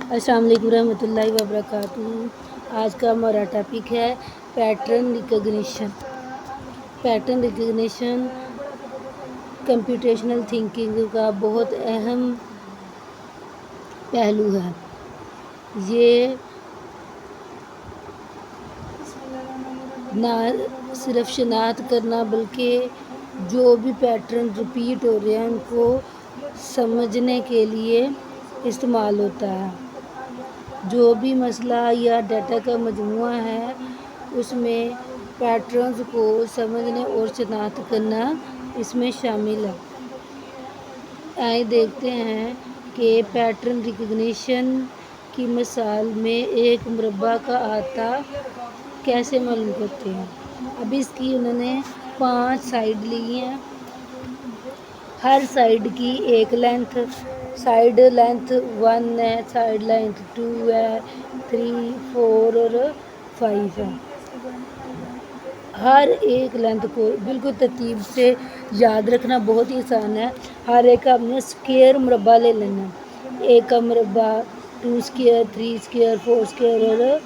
अस्सलाम वालेकुम रहमतुल्लाहि व बरकातुहू। आज का हमारा टॉपिक है pattern recognition. Pattern recognition computational thinking का बहुत अहम पहलू है। ये ना सिर्फ शनाख्त करना बल्कि जो भी पैटर्न रिपीट हो रहे हैं उनको समझने के लिए इस्तेमाल होता है। जो भी मसला या डाटा का मजमूआ है उसमें पैटर्न्स को समझने और शनाख्त करना इसमें शामिल है। आइए देखते हैं कि पैटर्न रिकग्निशन की मिसाल में एक मुरब्बा का अहाता कैसे मालूम करते हैं। अब इसकी उन्होंने 5 साइड ली हैं। हर साइड की एक लेंथ, साइड लेंथ 1 है, साइड लेंथ 2 है, 3, 4 और 5 है। हर एक लेंथ को बिल्कुल तरतीब से याद रखना बहुत ही आसान है। हर एक का हमने स्क्वायर मुरब्बा ले लेना है। एक का मुरब्बा 2 स्क्वायर, 3 स्क्वायर, 4 स्क्वायर और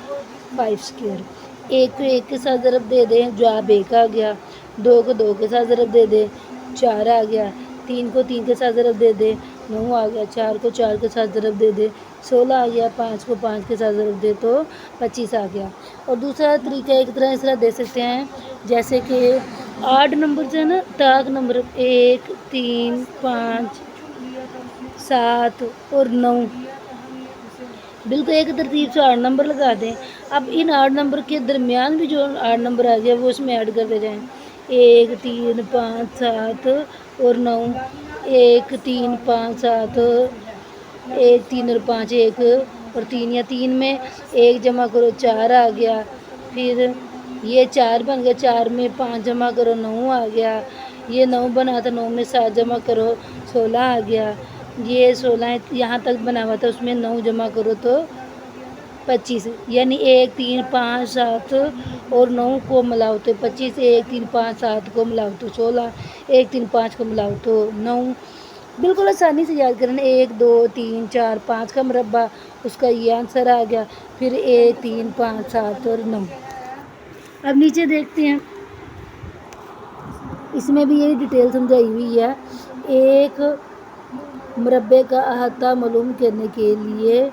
5 स्क्वायर। एक को एक के साथ ज़रब दे दें, जवाब 1 आ गया। 2 को 2 के साथ ज़रब दे दें, 4 आ गया। 3 को 3 के साथ ज़रब दे दें, 9 आ गया। 4 को 4 के साथ ज़रब दे दें, 16 आ गया। 5 को 5 के साथ ज़रब दे तो 25 आ गया। और दूसरा तरीका एक तरह इस तरह दे सकते हैं, जैसे कि 8 नंबर से ना ताक नंबर 1, 3, 5, 7 और 9 बिल्कुल एक तरतीब से 8 नंबर लगा दें। अब इन 8 नंबर के दरमियान भी जो 8 नंबर आ गया वो उसमें ऐड करते जाएं। 1, 3, 5, 7 और 9, 1, 3, 5, 7, 1, 3 और 5, 1 और 3, या 3 में 1 जमा करो 4 आ गया। फिर ये 4 बन गया, 4 में 5 जमा करो 9 आ गया। ये 9 बना था, 9 में 7 जमा करो 16 आ गया। ये 16 यहाँ तक बना हुआ था, उसमें 9 जमा करो तो 25, यानी 1, 3, 5, 7 और 9 को मिलाओ तो 25, 1, 3, 5, 7 को मिलाओ तो 16, 1, 3, 5 को मिलाओ तो 9। बिल्कुल आसानी से याद करना। 1, 2, 3, 4, 5 का मुरब्बा, उसका ये आंसर आ गया। फिर 1, 3, 5, 7 और 9। अब नीचे देखते हैं, इसमें भी यही डिटेल समझाई हुई है। एक मुरब्बे का अहाता मालूम करने के लिए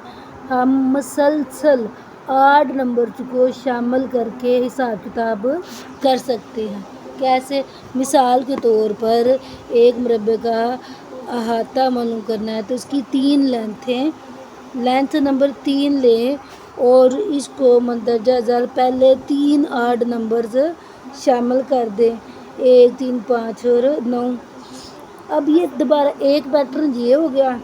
हम मसलसल 8 नंबर्स को शामिल करके हिसाब किताब कर सकते हैं। कैसे? मिसाल के तौर पर एक मुरब्बे का अहाता मालूम करना है तो इसकी 3 लेंथें, लेंथ नंबर 3 लें और इसको मंदरजा ज़र पहले 3 8 नंबर्स शामिल कर दें, 1, 3, 5 और 9। अब ये दोबारा एक पैटर्न ये हो गया,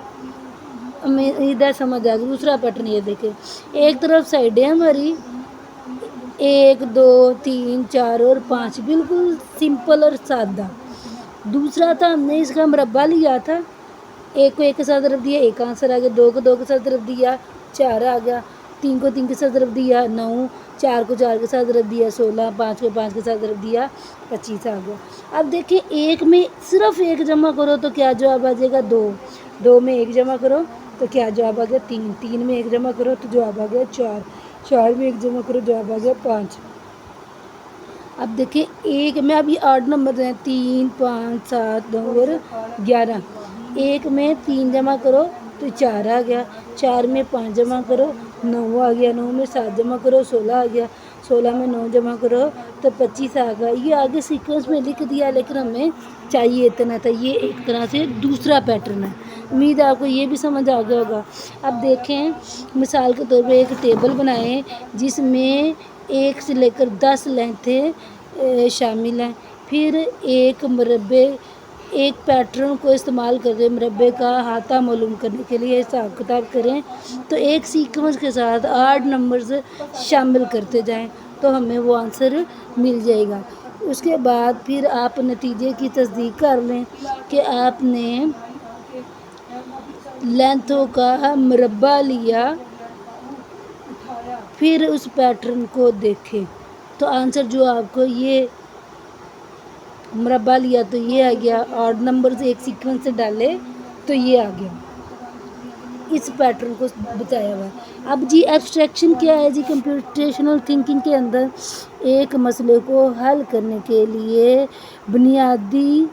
हमें इधर समझ आ गई। दूसरा पैटर्न ये देखें, एक तरफ साइड है हमारी 1, 2, 3, 4 और 5, बिल्कुल सिंपल और सादा। दूसरा था हमने इसका मुरब्बा लिया था, 1 को 1 के साथ ज़रब दिया, 1 आंसर आ गया। 2 को 2 के साथ ज़रब दिया, 4 आ गया। 3 को 3 के साथ ज़रब दिया, 9। 4 को 4 के साथ ज़रब दिया, 16। 5 को 5 के साथ ज़रब दिया, 25 आ गया। अब देखिए, 1 में सिर्फ 1 जमा करो तो क्या जवाब आ जाएगा? 2। 2 में 1 जमा करो तो क्या जवाब आ गया? 3। 3 में 1 जमा करो तो जवाब आ गया 4। 4 में 1 जमा करो जवाब आ गया 5। अब देखिए, 1 में अभी 8 नंबर हैं, 3, 5, 7, 9 और 11। 1 में 3 जमा करो तो 4 आ गया। 4 में 5 जमा करो 9 आ गया। 9 में 7 जमा करो 16 आ गया। 16 में 9 जमा करो तो 25 आ गया। ये आगे सीक्वेंस में लिख दिया, लेकिन हमें चाहिए इतना था। ये एक तरह से दूसरा पैटर्न है। उम्मीद है आपको ये भी समझ आ गया होगा। अब देखें, मिसाल के तौर पर एक टेबल बनाएं जिसमें 1 से लेकर 10 लेंथें शामिल हैं। फिर एक पैटर्न को इस्तेमाल करके मुरब्बे का अहाता मालूम करने के लिए हिसाब किताब करें तो एक सीक्वेंस के साथ 8 नंबर्स शामिल करते जाएं तो हमें वो आंसर मिल जाएगा। उसके बाद फिर आप नतीजे की तस्दीक कर लें कि आपने लेंथों का मुरब्बा लिया, फिर उस पैटर्न को देखें तो आंसर जो आपको ये मुरब्बा लिया तो ये आ गया, और नंबर से एक सीक्वेंस से डाले तो ये आ गया। اس پیٹرن کو بتایا ہوا ہے۔ اب جی ایبسٹریکشن کیا ہے جی؟ کمپیوٹیشنل تھنکنگ کے اندر ایک مسئلے کو حل کرنے کے لیے بنیادی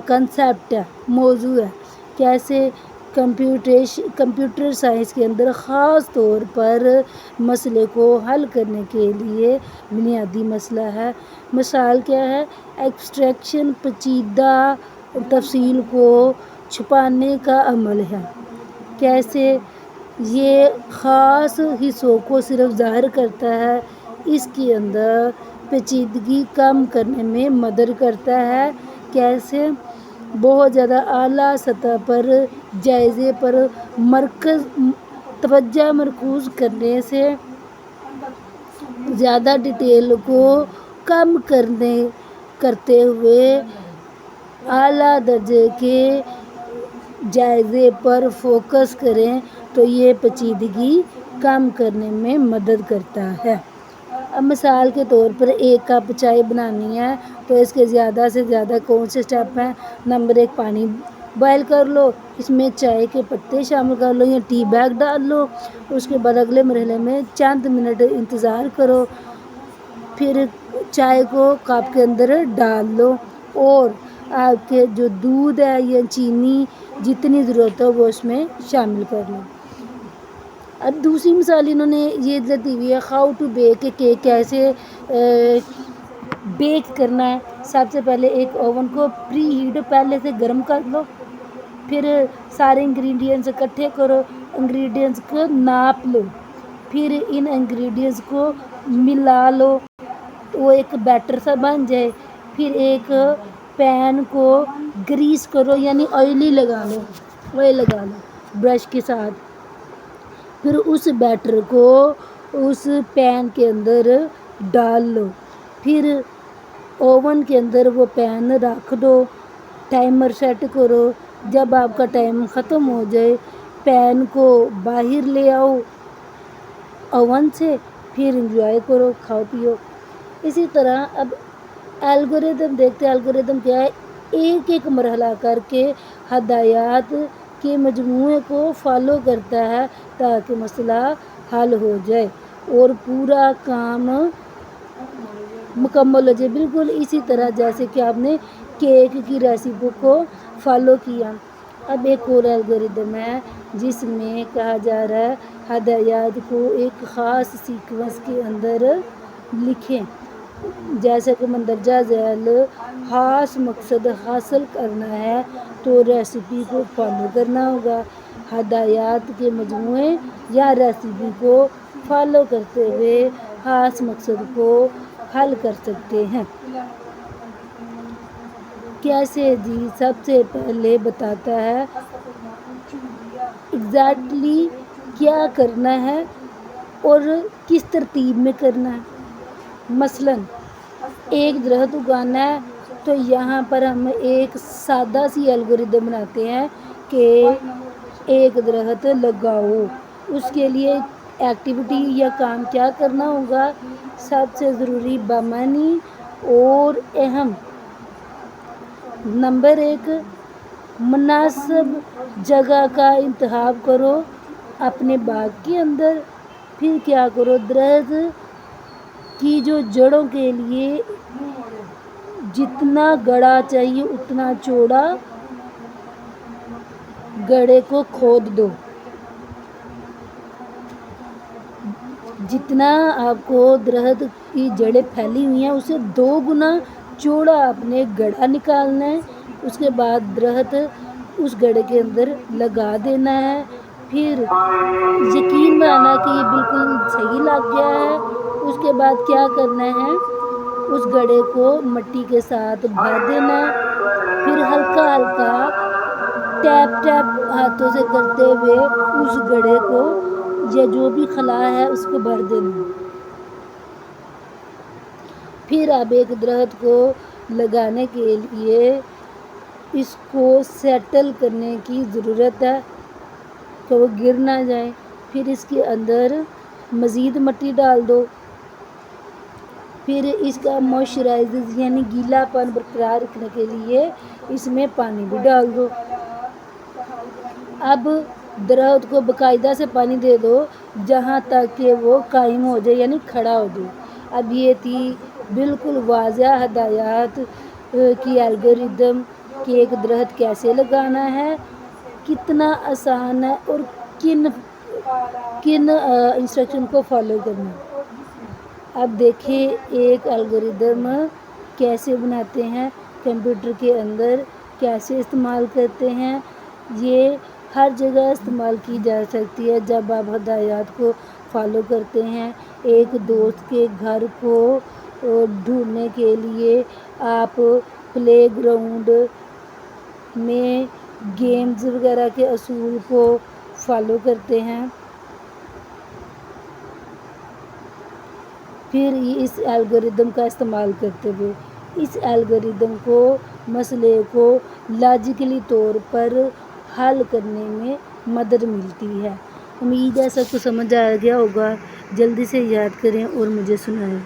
کنسیپٹ ہے، موضوع ہے۔ کیسے؟ کمپیوٹر سائنس کے اندر خاص طور پر مسئلے کو حل کرنے کے لیے بنیادی مسئلہ ہے۔ مثال کیا ہے؟ ایبسٹریکشن پیچیدہ تفصیل کو چھپانے کا عمل ہے۔ کیسے؟ یہ خاص حصوں کو صرف ظاہر کرتا ہے، اس کے اندر پیچیدگی کم کرنے میں مدد کرتا ہے۔ کیسے؟ بہت زیادہ اعلیٰ سطح پر جائزے پر توجہ مرکوز کرنے سے زیادہ ڈیٹیل کو کم کرتے ہوئے اعلیٰ درجے کے جائزے پر فوکس کریں تو یہ پیچیدگی کم کرنے میں مدد کرتا ہے۔ اب مثال کے طور پر ایک کپ چائے بنانی ہے تو اس کے زیادہ سے زیادہ کون سے سٹیپ ہیں؟ نمبر 1، پانی بوائل کر لو، اس میں چائے کے پتے شامل کر لو یا ٹی بیگ ڈال لو، اس کے بعد اگلے مرحلے میں چند منٹ انتظار کرو، پھر چائے کو کپ کے اندر ڈال لو اور آپ کے جو دودھ ہے یا چینی جتنی ضرورت ہو وہ اس میں شامل کر لو۔ اب دوسری مثال انہوں نے یہ دی ہوئی ہے، how to bake a cake, کیسے بیک کرنا ہے۔ سب سے پہلے ایک اوون کو پری ہیٹ پہلے سے گرم کر لو، پھر سارے انگریڈینٹس اکٹھے کرو، انگریڈینٹس کو ناپ لو، پھر ان انگریڈینٹس کو ملا لو، وہ ایک بیٹر سا بن جائے، پھر ایک پین کو گریس کرو یعنی آئل لگا لو برش کے ساتھ، پھر اس بیٹر کو اس پین کے اندر ڈال لو، پھر اوون کے اندر وہ پین رکھ دو، ٹائمر سیٹ کرو، جب آپ کا ٹائم ختم ہو جائے پین کو باہر لے آؤ اوون سے، پھر انجوائے کرو، کھاؤ پیو۔ اسی طرح اب الگوریدم دیکھتے ہیں۔ الگوریدم کیا ہے؟ ایک ایک مرحلہ کر کے ہدایات کے مجموعے کو فالو کرتا ہے تاکہ مسئلہ حل ہو جائے اور پورا کام مکمل ہو جائے، بالکل اسی طرح جیسے کہ آپ نے کیک کی ریسیپی کو فالو کیا۔ اب ایک اور الگوریدم ہے جس میں کہا جا رہا ہے ہدایات کو ایک خاص سیکوینس کے اندر لکھیں، جیسا کہ مندرجہ ذیل خاص مقصد حاصل کرنا ہے تو ریسیپی کو فالو کرنا ہوگا۔ ہدایات کے مجموعے یا ریسیپی کو فالو کرتے ہوئے خاص مقصد کو حل کر سکتے ہیں۔ کیسے جی؟ سب سے پہلے بتاتا ہے ایگزیکٹلی کیا کرنا ہے اور کس ترتیب میں کرنا ہے۔ مثلاً ایک درخت اگانا ہے تو یہاں پر ہم ایک سادہ سی الگوریدم بناتے ہیں کہ ایک درخت لگاؤ، اس کے لیے ایکٹیویٹی یا کام کیا کرنا ہوگا؟ سب سے ضروری بامعنی اور اہم، نمبر 1، مناسب جگہ کا انتخاب کرو اپنے باغ کے اندر، پھر کیا کرو؟ درخت کی جو جڑوں کے لیے جتنا گڑھا چاہیے اتنا چوڑا گڑھے کو کھود دو، جتنا آپ کو درخت کی جڑیں پھیلی ہوئی ہیں اسے 2 گنا چوڑا آپ نے گڑھا نکالنا ہے، اس کے بعد درخت اس گڑھے کے اندر لگا دینا ہے، پھر یقین بنانا کہ یہ بالکل صحیح لگ گیا ہے۔ اس کے بعد کیا کرنا ہے؟ اس گڑھے کو مٹی کے ساتھ بھر دینا ہے، پھر ہلکا ہلکا ٹیپ ہاتھوں سے کرتے ہوئے اس گڑھے کو یا جو بھی خلا ہے اس کو بھر دینا ہے۔ پھر اب ایک درخت کو لگانے کے لیے اس کو سیٹل کرنے کی ضرورت ہے کہ وہ گر نہ جائے، پھر اس کے اندر مزید مٹی ڈال دو، پھر اس کا موئسچرائزر یعنی گیلا پن برقرار رکھنے کے لیے اس میں پانی بھی ڈال دو۔ अब दरख्त को बाकायदा से पानी दे दो जहाँ तक कि वो कायम हो जाए, यानी खड़ा हो जाए। अब ये थी बिल्कुल वाज़ह हदायत कि एल्गोरिदम कि एक दरख्त कैसे लगाना है, कितना आसान है और किन किन इंस्ट्रक्शन को फॉलो करना है। अब देखिए एक एल्गोरिदम कैसे बनाते हैं, कंप्यूटर के अंदर कैसे इस्तेमाल करते हैं। ये हर जगह इस्तेमाल की जा सकती है जब आप हदायत को फॉलो करते हैं। एक दोस्त के घर को ढूंढने के लिए आप प्लेग्राउंड में गेम्स वगैरह के असूल को फॉलो करते हैं। फिर इस एल्गोरिदम का इस्तेमाल करते हुए इस एल्गोरिदम को मसले को लॉजिकली तौर पर हल करने में मदद मिलती है। उम्मीद है सबको समझ आ गया होगा। जल्दी से याद करें और मुझे सुनाएं।